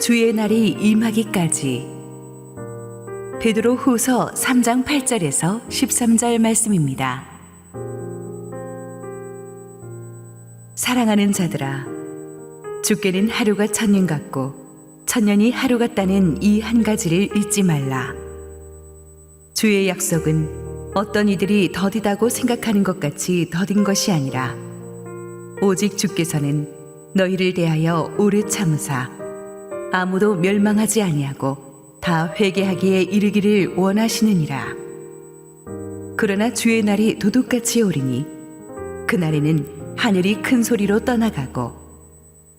주의 날이 임하기까지. 베드로 후서 3장 8절에서 13절 말씀입니다. 사랑하는 자들아, 주께는 하루가 천년 같고 천년이 하루 같다는 이 한 가지를 잊지 말라. 주의 약속은 어떤 이들이 더디다고 생각하는 것 같이 더딘 것이 아니라 오직 주께서는 너희를 대하여 오래 참으사 아무도 멸망하지 아니하고 다 회개하기에 이르기를 원하시느니라. 그러나 주의 날이 도둑같이 오리니 그날에는 하늘이 큰 소리로 떠나가고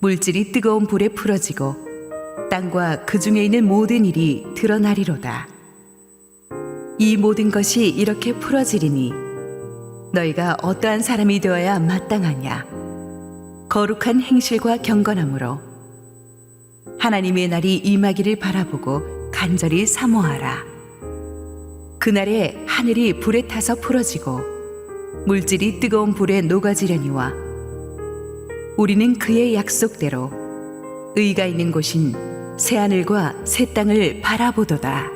물질이 뜨거운 불에 풀어지고 땅과 그 중에 있는 모든 일이 드러나리로다. 이 모든 것이 이렇게 풀어지리니 너희가 어떠한 사람이 되어야 마땅하냐? 거룩한 행실과 경건함으로 하나님의 날이 임하기를 바라보고 간절히 사모하라. 그날에 하늘이 불에 타서 풀어지고 물질이 뜨거운 불에 녹아지려니와 우리는 그의 약속대로 의가 있는 곳인 새하늘과 새 땅을 바라보도다.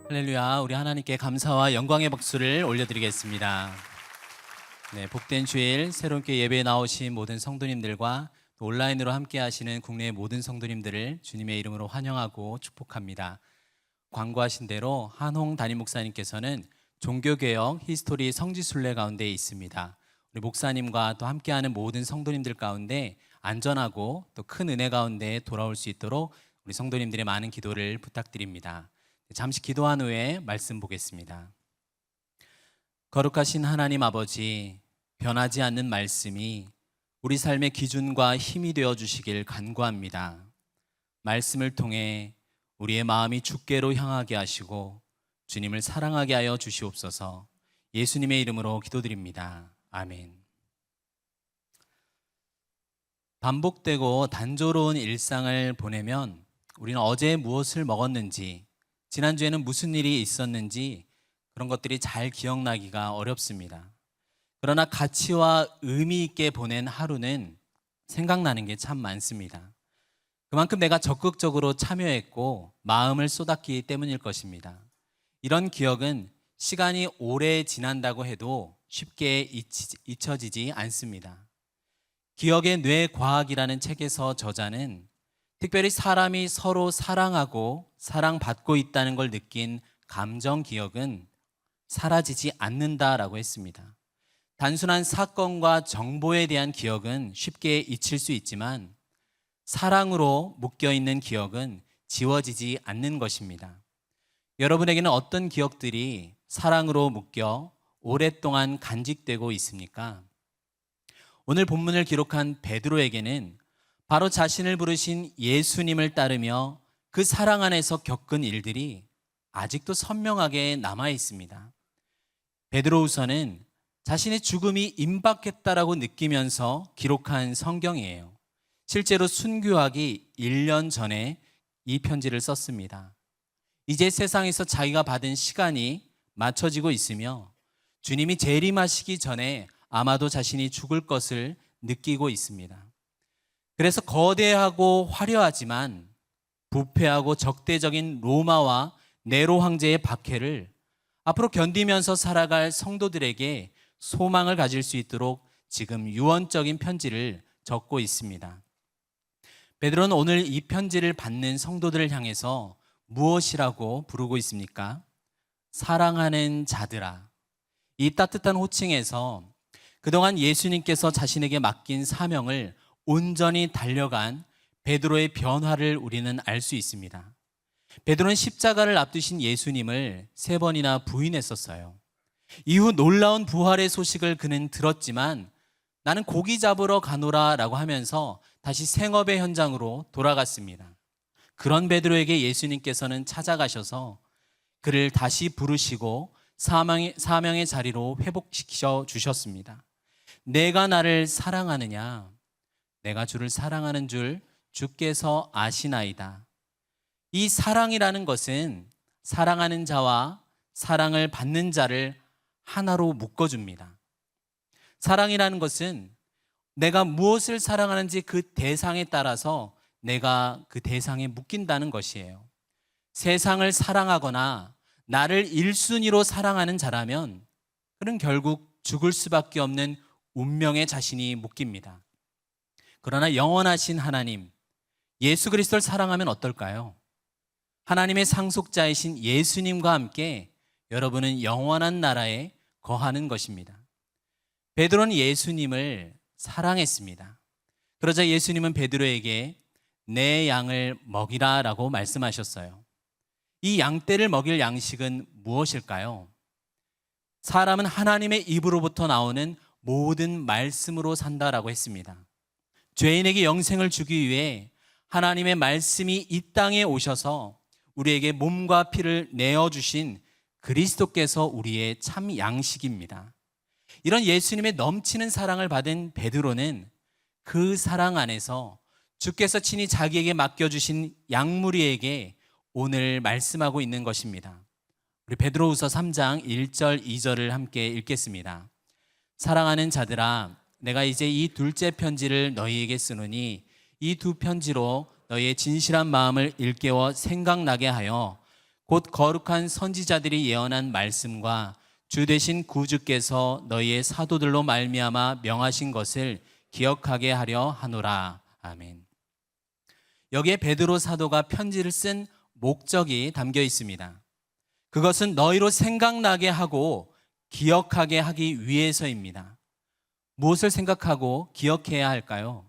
할렐루야. 우리 하나님께 감사와 영광의 박수를 올려드리겠습니다. 네, 복된 주일 새롭게 예배에 나오신 모든 성도님들과 또 온라인으로 함께 하시는 국내의 모든 성도님들을 주님의 이름으로 환영하고 축복합니다. 광고하신 대로 한홍 담임 목사님께서는 종교개혁 히스토리 성지순례 가운데 있습니다. 우리 목사님과 또 함께하는 모든 성도님들 가운데 안전하고 또 큰 은혜 가운데 돌아올 수 있도록 우리 성도님들의 많은 기도를 부탁드립니다. 잠시 기도한 후에 말씀 보겠습니다. 거룩하신 하나님 아버지, 변하지 않는 말씀이 우리 삶의 기준과 힘이 되어 주시길 간구합니다. 말씀을 통해 우리의 마음이 주께로 향하게 하시고 주님을 사랑하게 하여 주시옵소서. 예수님의 이름으로 기도드립니다. 아멘. 반복되고 단조로운 일상을 보내면 우리는 어제 무엇을 먹었는지, 지난주에는 무슨 일이 있었는지 그런 것들이 잘 기억나기가 어렵습니다. 그러나 가치와 의미 있게 보낸 하루는 생각나는 게 참 많습니다. 그만큼 내가 적극적으로 참여했고 마음을 쏟았기 때문일 것입니다. 이런 기억은 시간이 오래 지난다고 해도 쉽게 잊혀지지 않습니다. 기억의 뇌과학이라는 책에서 저자는 특별히 사람이 서로 사랑하고 사랑받고 있다는 걸 느낀 감정 기억은 사라지지 않는다라고 했습니다. 단순한 사건과 정보에 대한 기억은 쉽게 잊힐 수 있지만 사랑으로 묶여있는 기억은 지워지지 않는 것입니다. 여러분에게는 어떤 기억들이 사랑으로 묶여 오랫동안 간직되고 있습니까? 오늘 본문을 기록한 베드로에게는 바로 자신을 부르신 예수님을 따르며 그 사랑 안에서 겪은 일들이 아직도 선명하게 남아 있습니다. 베드로후서는 자신의 죽음이 임박했다라고 느끼면서 기록한 성경이에요. 실제로 순교하기 1년 전에 이 편지를 썼습니다. 이제 세상에서 자기가 받은 시간이 맞춰지고 있으며 주님이 재림하시기 전에 아마도 자신이 죽을 것을 느끼고 있습니다. 그래서 거대하고 화려하지만 부패하고 적대적인 로마와 네로 황제의 박해를 앞으로 견디면서 살아갈 성도들에게 소망을 가질 수 있도록 지금 유언적인 편지를 적고 있습니다. 베드로는 오늘 이 편지를 받는 성도들을 향해서 무엇이라고 부르고 있습니까? 사랑하는 자들아. 이 따뜻한 호칭에서 그동안 예수님께서 자신에게 맡긴 사명을 온전히 달려간 베드로의 변화를 우리는 알 수 있습니다. 베드로는 십자가를 앞두신 예수님을 3번이나 부인했었어요. 이후 놀라운 부활의 소식을 그는 들었지만 나는 고기 잡으러 가노라 라고 하면서 다시 생업의 현장으로 돌아갔습니다. 그런 베드로에게 예수님께서는 찾아가셔서 그를 다시 부르시고 사명의 자리로 회복시켜 주셨습니다. 내가 나를 사랑하느냐? 내가 주를 사랑하는 줄 주께서 아시나이다. 이 사랑이라는 것은 사랑하는 자와 사랑을 받는 자를 하나로 묶어줍니다. 사랑이라는 것은 내가 무엇을 사랑하는지 그 대상에 따라서 내가 그 대상에 묶인다는 것이에요. 세상을 사랑하거나 나를 1순위로 사랑하는 자라면 그는 결국 죽을 수밖에 없는 운명의 자신이 묶입니다. 그러나 영원하신 하나님, 예수 그리스도를 사랑하면 어떨까요? 하나님의 상속자이신 예수님과 함께 여러분은 영원한 나라에 거하는 것입니다. 베드로는 예수님을 사랑했습니다. 그러자 예수님은 베드로에게 내 양을 먹이라 라고 말씀하셨어요. 이 양떼를 먹일 양식은 무엇일까요? 사람은 하나님의 입으로부터 나오는 모든 말씀으로 산다라고 했습니다. 죄인에게 영생을 주기 위해 하나님의 말씀이 이 땅에 오셔서 우리에게 몸과 피를 내어주신 그리스도께서 우리의 참 양식입니다. 이런 예수님의 넘치는 사랑을 받은 베드로는 그 사랑 안에서 주께서 친히 자기에게 맡겨주신 양무리에게 오늘 말씀하고 있는 것입니다. 우리 베드로후서 3장 1절 2절을 함께 읽겠습니다. 사랑하는 자들아, 내가 이제 이 둘째 편지를 너희에게 쓰노니 이 두 편지로 너희의 진실한 마음을 일깨워 생각나게 하여 곧 거룩한 선지자들이 예언한 말씀과 주 되신 구주께서 너희의 사도들로 말미암아 명하신 것을 기억하게 하려 하노라. 아멘. 여기에 베드로 사도가 편지를 쓴 목적이 담겨 있습니다. 그것은 너희로 생각나게 하고 기억하게 하기 위해서입니다. 무엇을 생각하고 기억해야 할까요?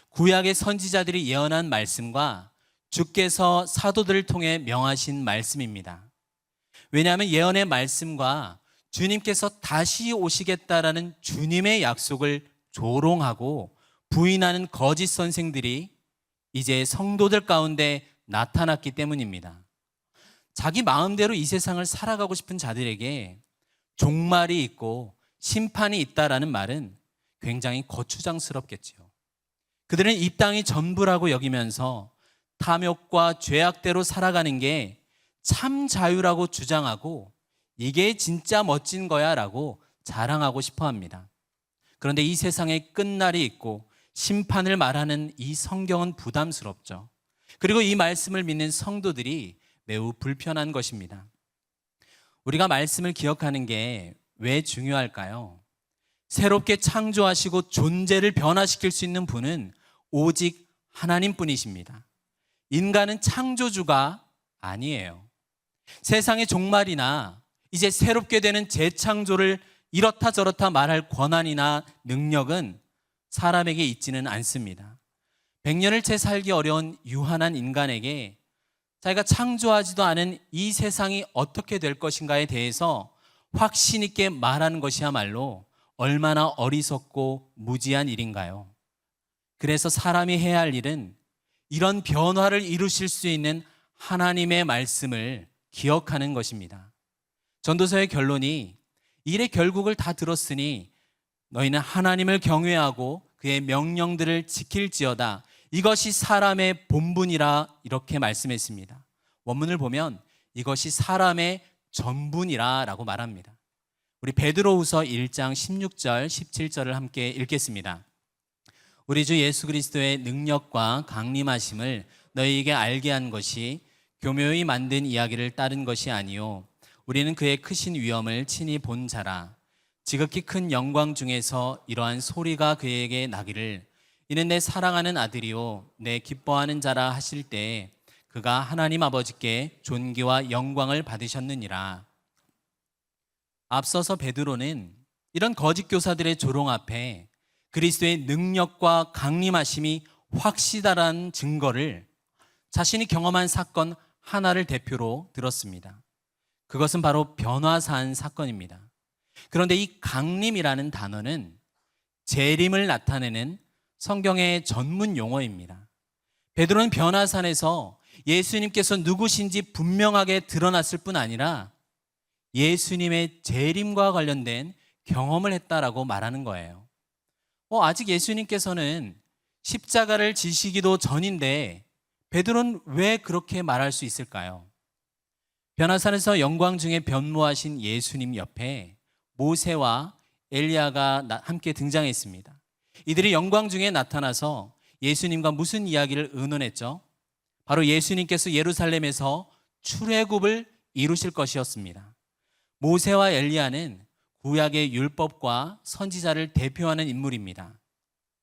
구약의 선지자들이 예언한 말씀과 주께서 사도들을 통해 명하신 말씀입니다. 왜냐하면 예언의 말씀과 주님께서 다시 오시겠다라는 주님의 약속을 조롱하고 부인하는 거짓 선생들이 이제 성도들 가운데 나타났기 때문입니다. 자기 마음대로 이 세상을 살아가고 싶은 자들에게 종말이 있고 심판이 있다라는 말은 굉장히 거추장스럽겠지요. 그들은 이 땅이 전부라고 여기면서 탐욕과 죄악대로 살아가는 게 참 자유라고 주장하고 이게 진짜 멋진 거야 라고 자랑하고 싶어 합니다. 그런데 이 세상에 끝날이 있고 심판을 말하는 이 성경은 부담스럽죠. 그리고 이 말씀을 믿는 성도들이 매우 불편한 것입니다. 우리가 말씀을 기억하는 게 왜 중요할까요? 새롭게 창조하시고 존재를 변화시킬 수 있는 분은 오직 하나님뿐이십니다. 인간은 창조주가 아니에요. 세상의 종말이나 이제 새롭게 되는 재창조를 이렇다 저렇다 말할 권한이나 능력은 사람에게 있지는 않습니다. 100년을 채 살기 어려운 유한한 인간에게 자기가 창조하지도 않은 이 세상이 어떻게 될 것인가에 대해서 확신 있게 말하는 것이야말로 얼마나 어리석고 무지한 일인가요? 그래서 사람이 해야 할 일은 이런 변화를 이루실 수 있는 하나님의 말씀을 기억하는 것입니다. 전도서의 결론이 일의 결국을 다 들었으니 너희는 하나님을 경외하고 그의 명령들을 지킬지어다. 이것이 사람의 본분이라 이렇게 말씀했습니다. 원문을 보면 이것이 사람의 전분이라 라고 말합니다. 우리 베드로후서 1장 16절 17절을 함께 읽겠습니다. 우리 주 예수 그리스도의 능력과 강림하심을 너희에게 알게 한 것이 교묘히 만든 이야기를 따른 것이 아니요 우리는 그의 크신 위엄을 친히 본 자라. 지극히 큰 영광 중에서 이러한 소리가 그에게 나기를 이는 내 사랑하는 아들이요 내 기뻐하는 자라 하실 때 그가 하나님 아버지께 존귀와 영광을 받으셨느니라. 앞서서 베드로는 이런 거짓 교사들의 조롱 앞에 그리스도의 능력과 강림하심이 확실하다는 증거를 자신이 경험한 사건 하나를 대표로 들었습니다. 그것은 바로 변화산 사건입니다. 그런데 이 강림이라는 단어는 재림을 나타내는 성경의 전문 용어입니다. 베드로는 변화산에서 예수님께서 누구신지 분명하게 드러났을 뿐 아니라 예수님의 재림과 관련된 경험을 했다라고 말하는 거예요. 아직 예수님께서는 십자가를 지시기도 전인데 베드로는 왜 그렇게 말할 수 있을까요? 변화산에서 영광 중에 변모하신 예수님 옆에 모세와 엘리야가 함께 등장했습니다. 이들이 영광 중에 나타나서 예수님과 무슨 이야기를 의논했죠? 바로 예수님께서 예루살렘에서 출애굽을 이루실 것이었습니다. 모세와 엘리야는 구약의 율법과 선지자를 대표하는 인물입니다.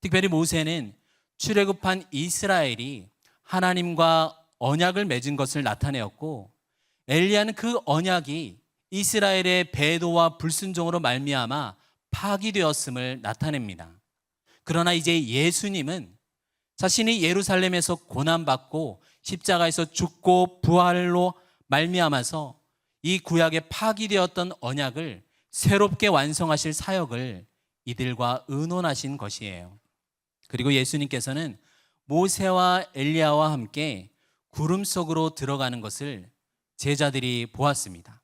특별히 모세는 출애굽한 이스라엘이 하나님과 언약을 맺은 것을 나타내었고, 엘리야는 그 언약이 이스라엘의 배도와 불순종으로 말미암아 파기되었음을 나타냅니다. 그러나 이제 예수님은 자신이 예루살렘에서 고난받고 십자가에서 죽고 부활로 말미암아서 이 구약에 파기되었던 언약을 새롭게 완성하실 사역을 이들과 의논하신 것이에요. 그리고 예수님께서는 모세와 엘리야와 함께 구름 속으로 들어가는 것을 제자들이 보았습니다.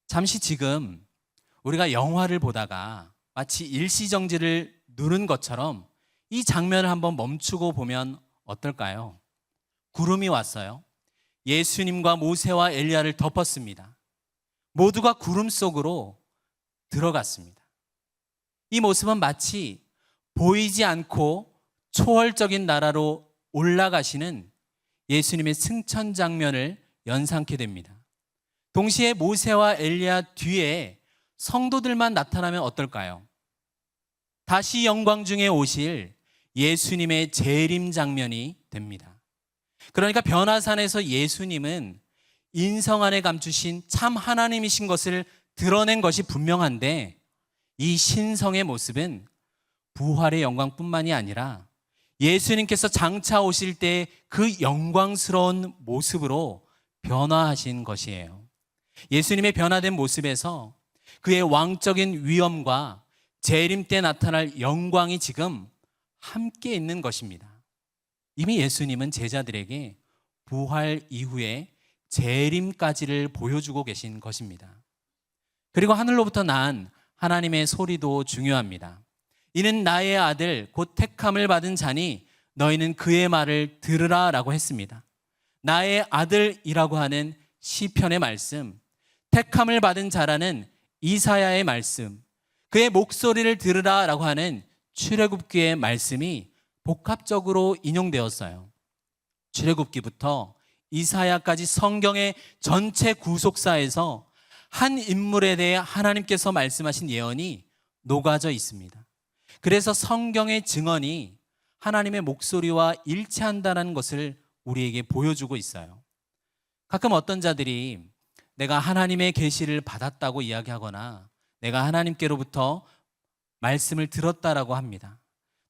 잠시 지금 우리가 영화를 보다가 마치 일시정지를 누른 것처럼 이 장면을 한번 멈추고 보면 어떨까요? 구름이 왔어요. 예수님과 모세와 엘리야를 덮었습니다. 모두가 구름 속으로 들어갔습니다. 이 모습은 마치 보이지 않고 초월적인 나라로 올라가시는 예수님의 승천 장면을 연상케 됩니다. 동시에 모세와 엘리야 뒤에 성도들만 나타나면 어떨까요? 다시 영광 중에 오실 예수님의 재림 장면이 됩니다. 그러니까 변화산에서 예수님은 인성 안에 감추신 참 하나님이신 것을 드러낸 것이 분명한데, 이 신성의 모습은 부활의 영광뿐만이 아니라 예수님께서 장차 오실 때 그 영광스러운 모습으로 변화하신 것이에요. 예수님의 변화된 모습에서 그의 왕적인 위엄과 재림 때 나타날 영광이 지금 함께 있는 것입니다. 이미 예수님은 제자들에게 부활 이후에 재림까지를 보여주고 계신 것입니다. 그리고 하늘로부터 난 하나님의 소리도 중요합니다. 이는 나의 아들 곧 택함을 받은 자니 너희는 그의 말을 들으라 라고 했습니다. 나의 아들이라고 하는 시편의 말씀, 택함을 받은 자라는 이사야의 말씀, 그의 목소리를 들으라 라고 하는 출애굽기의 말씀이 복합적으로 인용되었어요. 출애굽기부터 이사야까지 성경의 전체 구속사에서 한 인물에 대해 하나님께서 말씀하신 예언이 녹아져 있습니다. 그래서 성경의 증언이 하나님의 목소리와 일치한다는 것을 우리에게 보여주고 있어요. 가끔 어떤 자들이 내가 하나님의 계시를 받았다고 이야기하거나 내가 하나님께로부터 말씀을 들었다라고 합니다.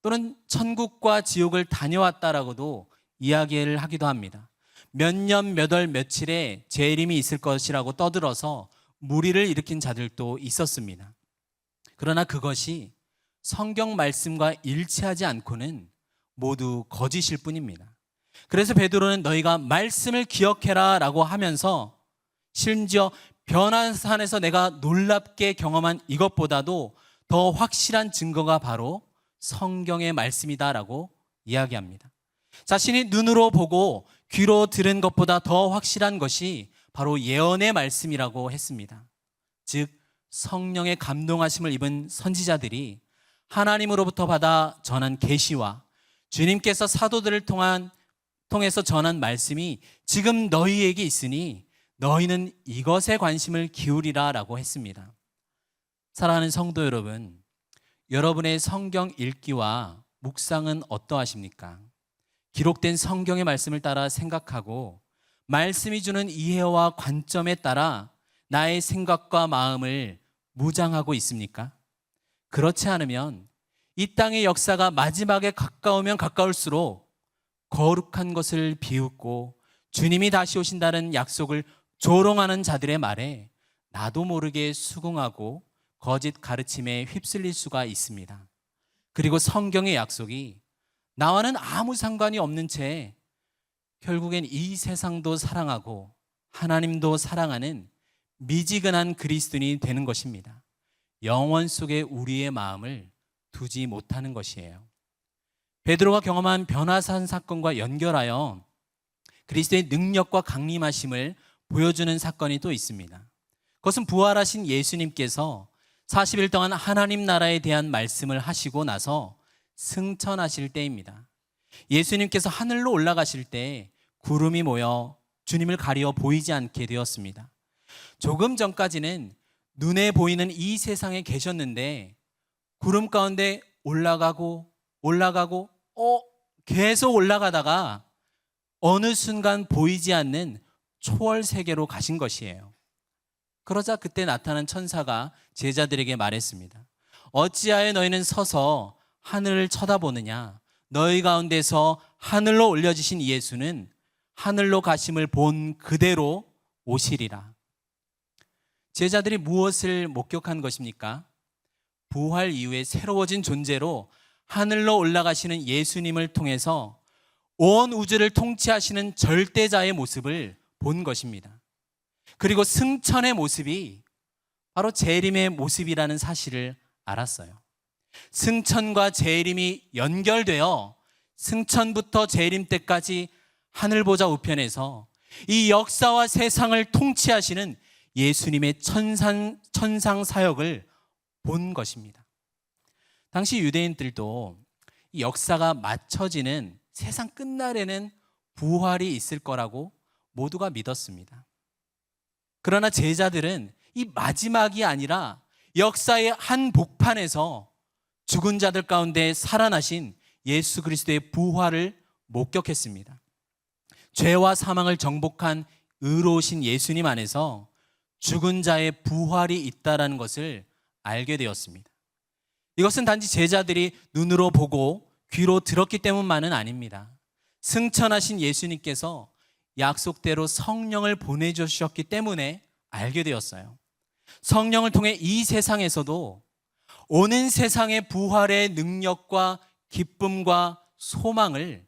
또는 천국과 지옥을 다녀왔다라고도 이야기를 하기도 합니다. 몇 년, 몇 월, 며칠에 재림이 있을 것이라고 떠들어서 무리를 일으킨 자들도 있었습니다. 그러나 그것이 성경 말씀과 일치하지 않고는 모두 거짓일 뿐입니다. 그래서 베드로는 너희가 말씀을 기억해라 라고 하면서 심지어 변화산에서 내가 놀랍게 경험한 이것보다도 더 확실한 증거가 바로 성경의 말씀이다라고 이야기합니다. 자신이 눈으로 보고 귀로 들은 것보다 더 확실한 것이 바로 예언의 말씀이라고 했습니다. 즉 성령의 감동하심을 입은 선지자들이 하나님으로부터 받아 전한 계시와 주님께서 사도들을 통해서 전한 말씀이 지금 너희에게 있으니 너희는 이것에 관심을 기울이라 라고 했습니다. 사랑하는 성도 여러분, 여러분의 성경 읽기와 묵상은 어떠하십니까? 기록된 성경의 말씀을 따라 생각하고 말씀이 주는 이해와 관점에 따라 나의 생각과 마음을 무장하고 있습니까? 그렇지 않으면 이 땅의 역사가 마지막에 가까우면 가까울수록 거룩한 것을 비웃고 주님이 다시 오신다는 약속을 조롱하는 자들의 말에 나도 모르게 수긍하고 거짓 가르침에 휩쓸릴 수가 있습니다. 그리고 성경의 약속이 나와는 아무 상관이 없는 채 결국엔 이 세상도 사랑하고 하나님도 사랑하는 미지근한 그리스도인이 되는 것입니다. 영원 속에 우리의 마음을 두지 못하는 것이에요. 베드로가 경험한 변화산 사건과 연결하여 그리스도의 능력과 강림하심을 보여주는 사건이 또 있습니다. 그것은 부활하신 예수님께서 40일 동안 하나님 나라에 대한 말씀을 하시고 나서 승천하실 때입니다. 예수님께서 하늘로 올라가실 때 구름이 모여 주님을 가리어 보이지 않게 되었습니다. 조금 전까지는 눈에 보이는 이 세상에 계셨는데 구름 가운데 올라가고 계속 올라가다가 어느 순간 보이지 않는 초월 세계로 가신 것이에요. 그러자 그때 나타난 천사가 제자들에게 말했습니다. 어찌하여 너희는 서서 하늘을 쳐다보느냐? 너희 가운데서 하늘로 올려지신 예수는 하늘로 가심을 본 그대로 오시리라. 제자들이 무엇을 목격한 것입니까? 부활 이후에 새로워진 존재로 하늘로 올라가시는 예수님을 통해서 온 우주를 통치하시는 절대자의 모습을 본 것입니다. 그리고 승천의 모습이 바로 재림의 모습이라는 사실을 알았어요. 승천과 재림이 연결되어 승천부터 재림 때까지 하늘보좌 우편에서 이 역사와 세상을 통치하시는 예수님의 천상 사역을 본 것입니다. 당시 유대인들도 이 역사가 맞춰지는 세상 끝날에는 부활이 있을 거라고 모두가 믿었습니다. 그러나 제자들은 이 마지막이 아니라 역사의 한 복판에서 죽은 자들 가운데 살아나신 예수 그리스도의 부활을 목격했습니다. 죄와 사망을 정복한 의로우신 예수님 안에서 죽은 자의 부활이 있다는 것을 알게 되었습니다. 이것은 단지 제자들이 눈으로 보고 귀로 들었기 때문만은 아닙니다. 승천하신 예수님께서 약속대로 성령을 보내주셨기 때문에 알게 되었어요. 성령을 통해 이 세상에서도 오는 세상의 부활의 능력과 기쁨과 소망을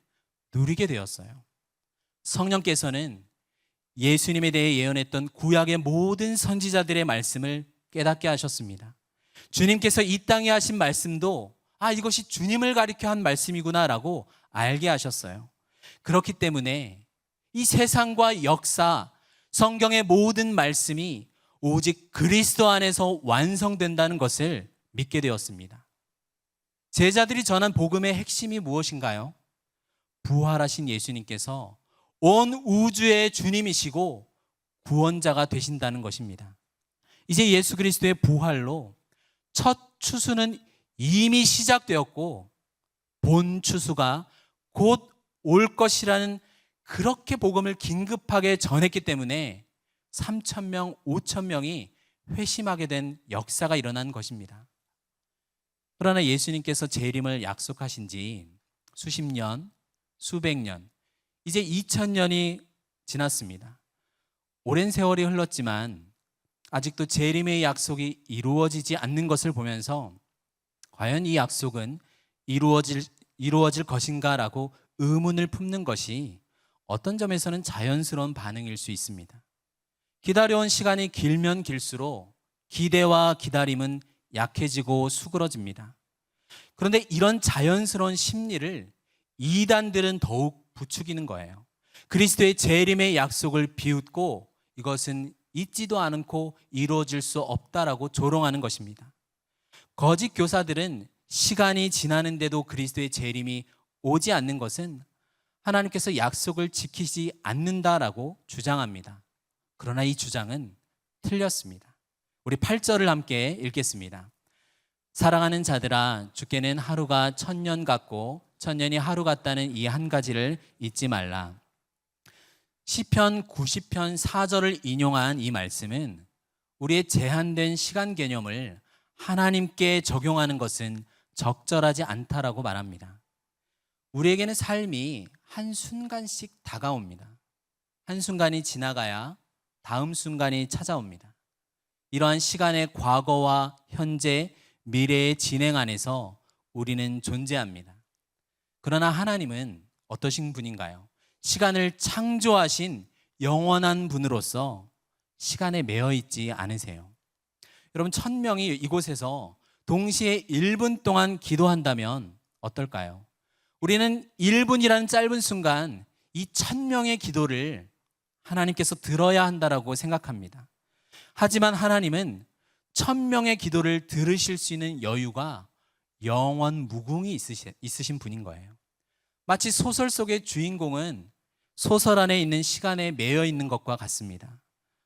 누리게 되었어요. 성령께서는 예수님에 대해 예언했던 구약의 모든 선지자들의 말씀을 깨닫게 하셨습니다. 주님께서 이 땅에 하신 말씀도 이것이 주님을 가리켜 한 말씀이구나라고 알게 하셨어요. 그렇기 때문에 이 세상과 역사, 성경의 모든 말씀이 오직 그리스도 안에서 완성된다는 것을 믿게 되었습니다. 제자들이 전한 복음의 핵심이 무엇인가요? 부활하신 예수님께서 온 우주의 주님이시고 구원자가 되신다는 것입니다. 이제 예수 그리스도의 부활로 첫 추수는 이미 시작되었고 본 추수가 곧 올 것이라는 그렇게 복음을 긴급하게 전했기 때문에 3,000명, 5,000명이 회심하게 된 역사가 일어난 것입니다. 그러나 예수님께서 재림을 약속하신 지 수십 년, 수백 년, 이제 2000년이 지났습니다. 오랜 세월이 흘렀지만 아직도 재림의 약속이 이루어지지 않는 것을 보면서 과연 이 약속은 이루어질 것인가라고 의문을 품는 것이 어떤 점에서는 자연스러운 반응일 수 있습니다. 기다려온 시간이 길면 길수록 기대와 기다림은 약해지고 수그러집니다. 그런데 이런 자연스러운 심리를 이단들은 더욱 부추기는 거예요. 그리스도의 재림의 약속을 비웃고 이것은 있지도 않고 이루어질 수 없다라고 조롱하는 것입니다. 거짓 교사들은 시간이 지나는데도 그리스도의 재림이 오지 않는 것은 하나님께서 약속을 지키지 않는다라고 주장합니다. 그러나 이 주장은 틀렸습니다. 우리 8절을 함께 읽겠습니다. 사랑하는 자들아, 주께는 하루가 1000년 같고 1000년이 하루 같다는 이 한 가지를 잊지 말라. 시편 90편 4절을 인용한 이 말씀은 우리의 제한된 시간 개념을 하나님께 적용하는 것은 적절하지 않다라고 말합니다. 우리에게는 삶이 한순간씩 다가옵니다. 한순간이 지나가야 다음 순간이 찾아옵니다. 이러한 시간의 과거와 현재, 미래의 진행 안에서 우리는 존재합니다. 그러나 하나님은 어떠신 분인가요? 시간을 창조하신 영원한 분으로서 시간에 매여 있지 않으세요. 여러분, 1000명이 이곳에서 동시에 1분 동안 기도한다면 어떨까요? 우리는 1분이라는 짧은 순간 이 1000명의 기도를 하나님께서 들어야 한다라고 생각합니다. 하지만 하나님은 1000명의 기도를 들으실 수 있는 여유가 영원 무궁히 있으신 분인 거예요. 마치 소설 속의 주인공은 소설 안에 있는 시간에 매여 있는 것과 같습니다.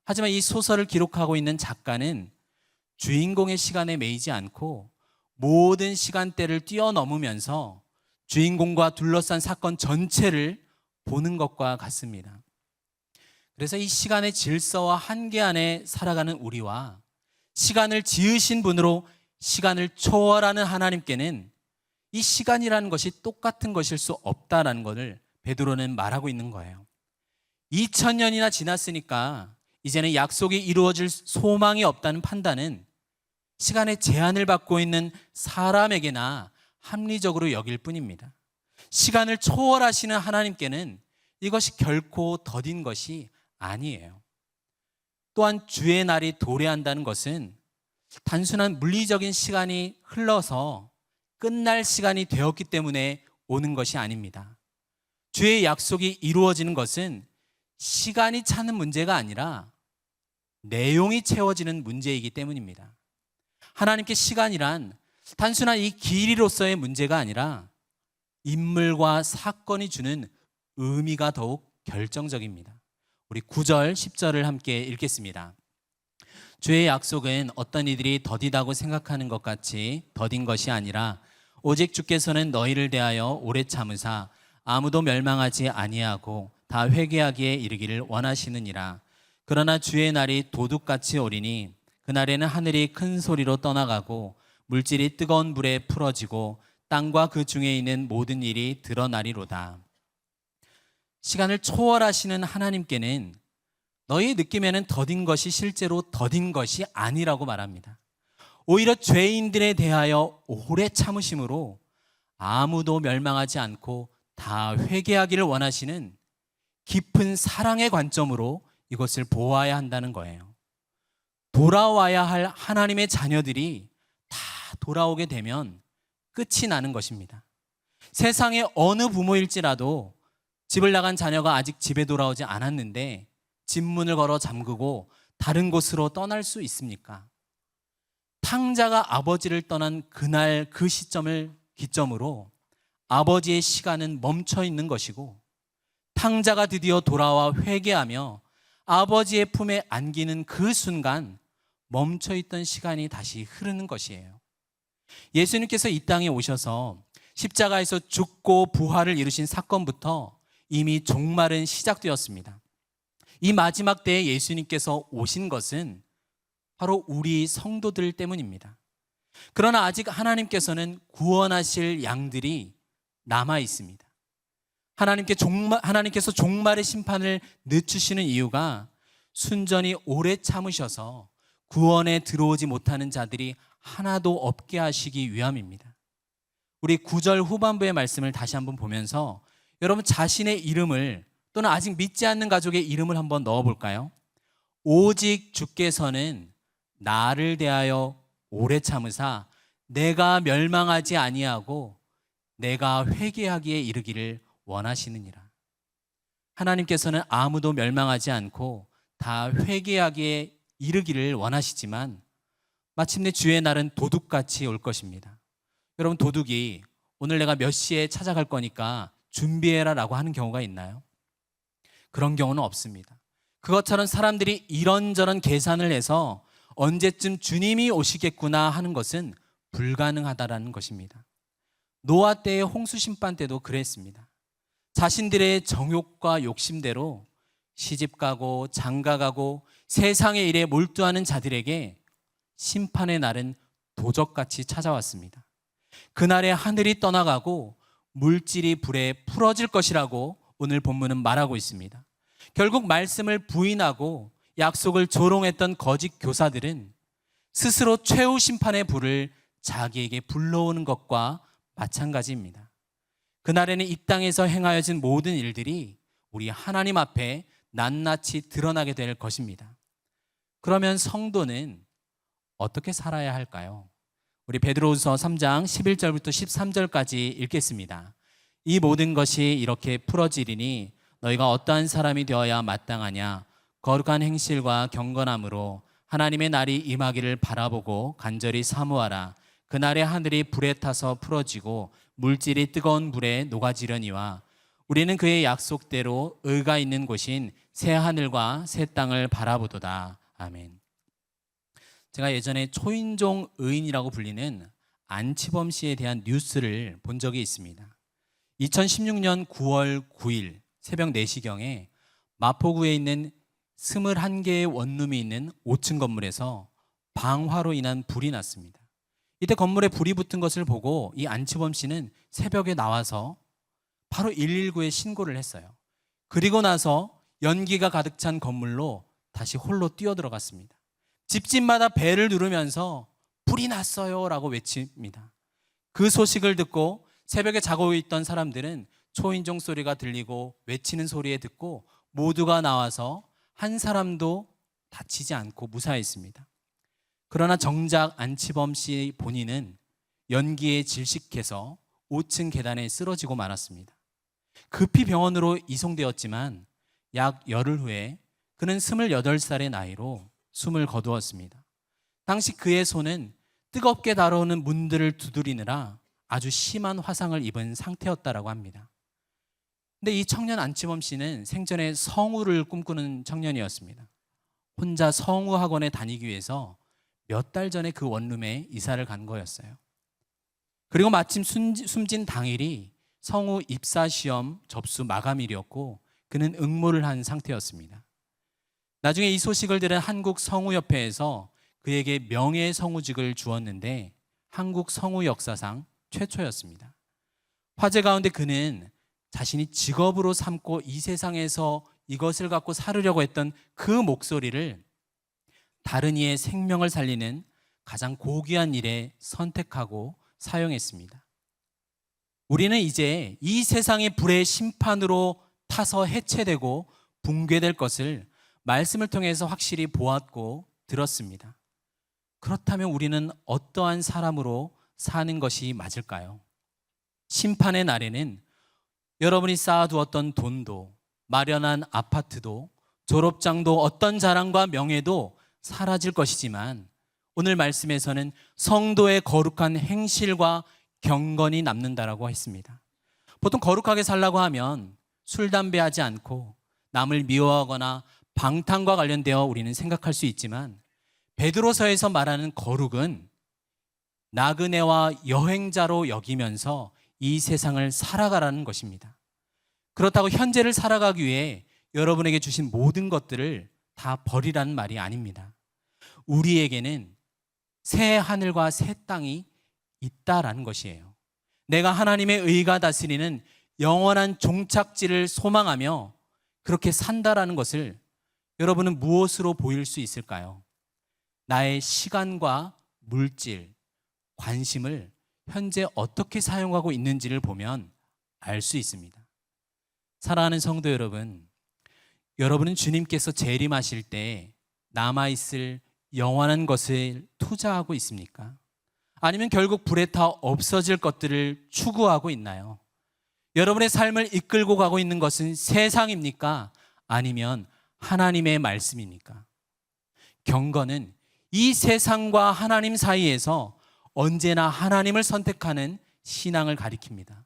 하지만 이 소설을 기록하고 있는 작가는 주인공의 시간에 매이지 않고 모든 시간대를 뛰어넘으면서 주인공과 둘러싼 사건 전체를 보는 것과 같습니다. 그래서 이 시간의 질서와 한계 안에 살아가는 우리와 시간을 지으신 분으로 시간을 초월하는 하나님께는 이 시간이라는 것이 똑같은 것일 수 없다라는 것을 베드로는 말하고 있는 거예요. 2000년이나 지났으니까 이제는 약속이 이루어질 소망이 없다는 판단은 시간의 제한을 받고 있는 사람에게나 합리적으로 여길 뿐입니다. 시간을 초월하시는 하나님께는 이것이 결코 더딘 것이 아니에요. 또한 주의 날이 도래한다는 것은 단순한 물리적인 시간이 흘러서 끝날 시간이 되었기 때문에 오는 것이 아닙니다. 주의 약속이 이루어지는 것은 시간이 차는 문제가 아니라 내용이 채워지는 문제이기 때문입니다. 하나님께 시간이란 단순한 이 길이로서의 문제가 아니라 인물과 사건이 주는 의미가 더욱 결정적입니다. 우리 9절, 10절을 함께 읽겠습니다. 주의 약속은 어떤 이들이 더디다고 생각하는 것 같이 더딘 것이 아니라 오직 주께서는 너희를 대하여 오래 참으사 아무도 멸망하지 아니하고 다 회개하기에 이르기를 원하시느니라. 그러나 주의 날이 도둑같이 오리니 그날에는 하늘이 큰 소리로 떠나가고 물질이 뜨거운 불에 풀어지고 땅과 그 중에 있는 모든 일이 드러나리로다. 시간을 초월하시는 하나님께는 너희의 느낌에는 더딘 것이 실제로 더딘 것이 아니라고 말합니다. 오히려 죄인들에 대하여 오래 참으심으로 아무도 멸망하지 않고 다 회개하기를 원하시는 깊은 사랑의 관점으로 이것을 보아야 한다는 거예요. 돌아와야 할 하나님의 자녀들이 다 돌아오게 되면 끝이 나는 것입니다. 세상의 어느 부모일지라도 집을 나간 자녀가 아직 집에 돌아오지 않았는데 집 문을 걸어 잠그고 다른 곳으로 떠날 수 있습니까? 탕자가 아버지를 떠난 그날 그 시점을 기점으로 아버지의 시간은 멈춰 있는 것이고 탕자가 드디어 돌아와 회개하며 아버지의 품에 안기는 그 순간 멈춰 있던 시간이 다시 흐르는 것이에요. 예수님께서 이 땅에 오셔서 십자가에서 죽고 부활을 이루신 사건부터 이미 종말은 시작되었습니다. 이 마지막 때에 예수님께서 오신 것은 바로 우리 성도들 때문입니다. 그러나 아직 하나님께서는 구원하실 양들이 남아 있습니다. 하나님께서 종말의 심판을 늦추시는 이유가 순전히 오래 참으셔서 구원에 들어오지 못하는 자들이 하나도 없게 하시기 위함입니다. 우리 9절 후반부의 말씀을 다시 한번 보면서 여러분 자신의 이름을 또는 아직 믿지 않는 가족의 이름을 한번 넣어볼까요? 오직 주께서는 나를 대하여 오래 참으사 내가 멸망하지 아니하고 내가 회개하기에 이르기를 원하시느니라. 하나님께서는 아무도 멸망하지 않고 다 회개하기에 이르기를 원하시지만 마침내 주의 날은 도둑같이 올 것입니다. 여러분 도둑이 오늘 내가 몇 시에 찾아갈 거니까 준비해라 라고 하는 경우가 있나요? 그런 경우는 없습니다. 그것처럼 사람들이 이런저런 계산을 해서 언제쯤 주님이 오시겠구나 하는 것은 불가능하다라는 것입니다. 노아 때의 홍수 심판 때도 그랬습니다. 자신들의 정욕과 욕심대로 시집가고 장가가고 세상의 일에 몰두하는 자들에게 심판의 날은 도적같이 찾아왔습니다. 그날에 하늘이 떠나가고 물질이 불에 풀어질 것이라고 오늘 본문은 말하고 있습니다. 결국 말씀을 부인하고 약속을 조롱했던 거짓 교사들은 스스로 최후 심판의 불을 자기에게 불러오는 것과 마찬가지입니다. 그날에는 이 땅에서 행하여진 모든 일들이 우리 하나님 앞에 낱낱이 드러나게 될 것입니다. 그러면 성도는 어떻게 살아야 할까요? 우리 베드로후서 3장 11절부터 13절까지 읽겠습니다. 이 모든 것이 이렇게 풀어지리니 너희가 어떠한 사람이 되어야 마땅하냐? 거룩한 행실과 경건함으로 하나님의 날이 임하기를 바라보고 간절히 사모하라. 그날에 하늘이 불에 타서 풀어지고 물질이 뜨거운 불에 녹아지려니와 우리는 그의 약속대로 의가 있는 곳인 새 하늘과 새 땅을 바라보도다. 아멘. 제가 예전에 초인종 의인이라고 불리는 안치범 씨에 대한 뉴스를 본 적이 있습니다. 2016년 9월 9일 새벽 4시경에 마포구에 있는 21개의 원룸이 있는 5층 건물에서 방화로 인한 불이 났습니다. 이때 건물에 불이 붙은 것을 보고 이 안치범 씨는 새벽에 나와서 바로 119에 신고를 했어요. 그리고 나서 연기가 가득 찬 건물로 다시 홀로 뛰어들어갔습니다. 집집마다 벨을 누르면서 불이 났어요 라고 외칩니다. 그 소식을 듣고 새벽에 자고 있던 사람들은 초인종 소리가 들리고 외치는 소리에 듣고 모두가 나와서 한 사람도 다치지 않고 무사했습니다. 그러나 정작 안치범 씨 본인은 연기에 질식해서 5층 계단에 쓰러지고 말았습니다. 급히 병원으로 이송되었지만 약 열흘 후에 그는 28살의 나이로 숨을 거두었습니다. 당시 그의 손은 뜨겁게 달아오는 문들을 두드리느라 아주 심한 화상을 입은 상태였다라고 합니다. 근데 이 청년 안치범 씨는 생전에 성우를 꿈꾸는 청년이었습니다. 혼자 성우 학원에 다니기 위해서 몇 달 전에 그 원룸에 이사를 간 거였어요. 그리고 마침 숨진 당일이 성우 입사 시험 접수 마감일이었고 그는 응모를 한 상태였습니다. 나중에 이 소식을 들은 한국 성우협회에서 그에게 명예성우직을 주었는데 한국 성우 역사상 최초였습니다. 화제 가운데 그는 자신이 직업으로 삼고 이 세상에서 이것을 갖고 살으려고 했던 그 목소리를 다른 이의 생명을 살리는 가장 고귀한 일에 선택하고 사용했습니다. 우리는 이제 이 세상의 불의 심판으로 타서 해체되고 붕괴될 것을 말씀을 통해서 확실히 보았고 들었습니다. 그렇다면 우리는 어떠한 사람으로 사는 것이 맞을까요? 심판의 날에는 여러분이 쌓아두었던 돈도 마련한 아파트도 졸업장도 어떤 자랑과 명예도 사라질 것이지만 오늘 말씀에서는 성도의 거룩한 행실과 경건이 남는다라고 했습니다. 보통 거룩하게 살라고 하면 술, 담배 하지 않고 남을 미워하거나 방탕과 관련되어 우리는 생각할 수 있지만 베드로서에서 말하는 거룩은 나그네와 여행자로 여기면서 이 세상을 살아가라는 것입니다. 그렇다고 현재를 살아가기 위해 여러분에게 주신 모든 것들을 다 버리라는 말이 아닙니다. 우리에게는 새 하늘과 새 땅이 있다라는 것이에요. 내가 하나님의 의가 다스리는 영원한 종착지를 소망하며 그렇게 산다라는 것을 여러분은 무엇으로 보일 수 있을까요? 나의 시간과 물질, 관심을 현재 어떻게 사용하고 있는지를 보면 알 수 있습니다. 사랑하는 성도 여러분, 여러분은 주님께서 재림하실 때 남아있을 영원한 것을 투자하고 있습니까? 아니면 결국 불에 타 없어질 것들을 추구하고 있나요? 여러분의 삶을 이끌고 가고 있는 것은 세상입니까? 아니면 하나님의 말씀입니까? 경건은 이 세상과 하나님 사이에서 언제나 하나님을 선택하는 신앙을 가리킵니다.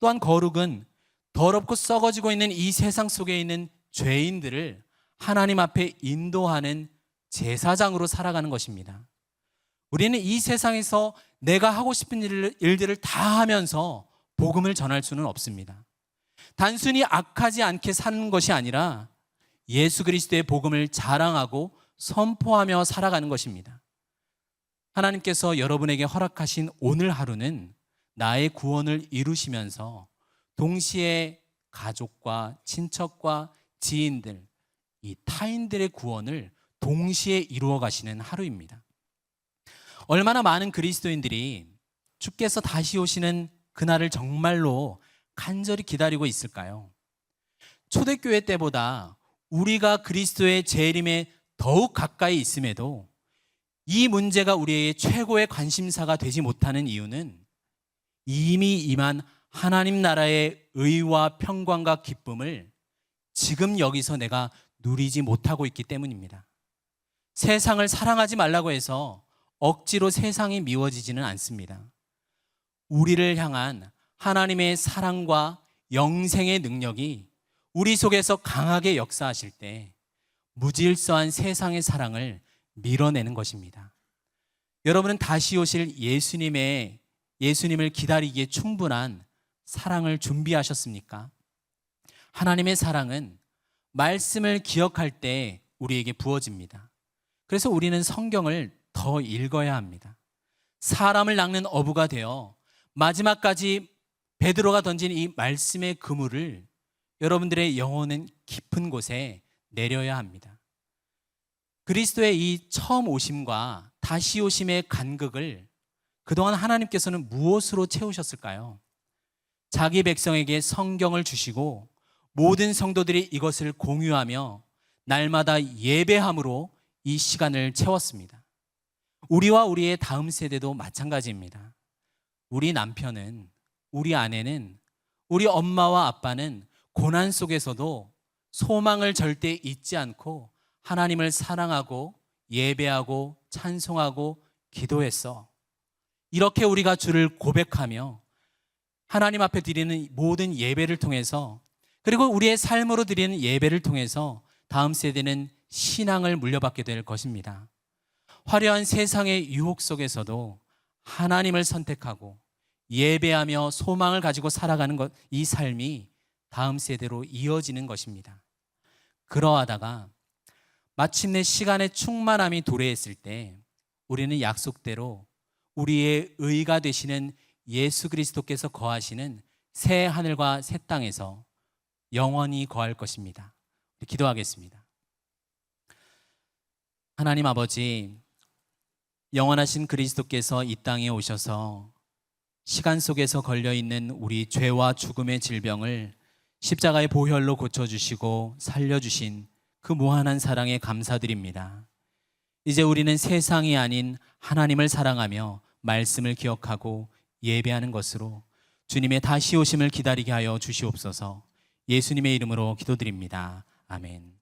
또한 거룩은 더럽고 썩어지고 있는 이 세상 속에 있는 죄인들을 하나님 앞에 인도하는 제사장으로 살아가는 것입니다. 우리는 이 세상에서 내가 하고 싶은 일들을 다 하면서 복음을 전할 수는 없습니다. 단순히 악하지 않게 사는 것이 아니라 예수 그리스도의 복음을 자랑하고 선포하며 살아가는 것입니다. 하나님께서 여러분에게 허락하신 오늘 하루는 나의 구원을 이루시면서 동시에 가족과 친척과 지인들, 이 타인들의 구원을 동시에 이루어 가시는 하루입니다. 얼마나 많은 그리스도인들이 주께서 다시 오시는 그날을 정말로 간절히 기다리고 있을까요? 초대교회 때보다 우리가 그리스도의 재림에 더욱 가까이 있음에도 이 문제가 우리의 최고의 관심사가 되지 못하는 이유는 이미 임한 하나님 나라의 의와 평강과 기쁨을 지금 여기서 내가 누리지 못하고 있기 때문입니다. 세상을 사랑하지 말라고 해서 억지로 세상이 미워지지는 않습니다. 우리를 향한 하나님의 사랑과 영생의 능력이 우리 속에서 강하게 역사하실 때 무질서한 세상의 사랑을 밀어내는 것입니다. 여러분은 다시 오실 예수님을 기다리기에 충분한 사랑을 준비하셨습니까? 하나님의 사랑은 말씀을 기억할 때 우리에게 부어집니다. 그래서 우리는 성경을 더 읽어야 합니다. 사람을 낚는 어부가 되어 마지막까지 베드로가 던진 이 말씀의 그물을 여러분들의 영혼은 깊은 곳에 내려야 합니다. 그리스도의 이 처음 오심과 다시 오심의 간극을 그동안 하나님께서는 무엇으로 채우셨을까요? 자기 백성에게 성경을 주시고 모든 성도들이 이것을 공유하며 날마다 예배함으로 이 시간을 채웠습니다. 우리와 우리의 다음 세대도 마찬가지입니다. 우리 남편은, 우리 아내는, 우리 엄마와 아빠는 고난 속에서도 소망을 절대 잊지 않고 하나님을 사랑하고 예배하고 찬송하고 기도했어. 이렇게 우리가 주를 고백하며 하나님 앞에 드리는 모든 예배를 통해서, 그리고 우리의 삶으로 드리는 예배를 통해서 다음 세대는 신앙을 물려받게 될 것입니다. 화려한 세상의 유혹 속에서도 하나님을 선택하고 예배하며 소망을 가지고 살아가는 것, 이 삶이 다음 세대로 이어지는 것입니다. 그러하다가 마침내 시간의 충만함이 도래했을 때 우리는 약속대로 우리의 의가 되시는 예수 그리스도께서 거하시는 새 하늘과 새 땅에서 영원히 거할 것입니다. 기도하겠습니다. 하나님 아버지, 영원하신 그리스도께서 이 땅에 오셔서 시간 속에서 걸려있는 우리 죄와 죽음의 질병을 십자가의 보혈로 고쳐주시고 살려주신 그 무한한 사랑에 감사드립니다. 이제 우리는 세상이 아닌 하나님을 사랑하며 말씀을 기억하고 예배하는 것으로 주님의 다시 오심을 기다리게 하여 주시옵소서. 예수님의 이름으로 기도드립니다. 아멘.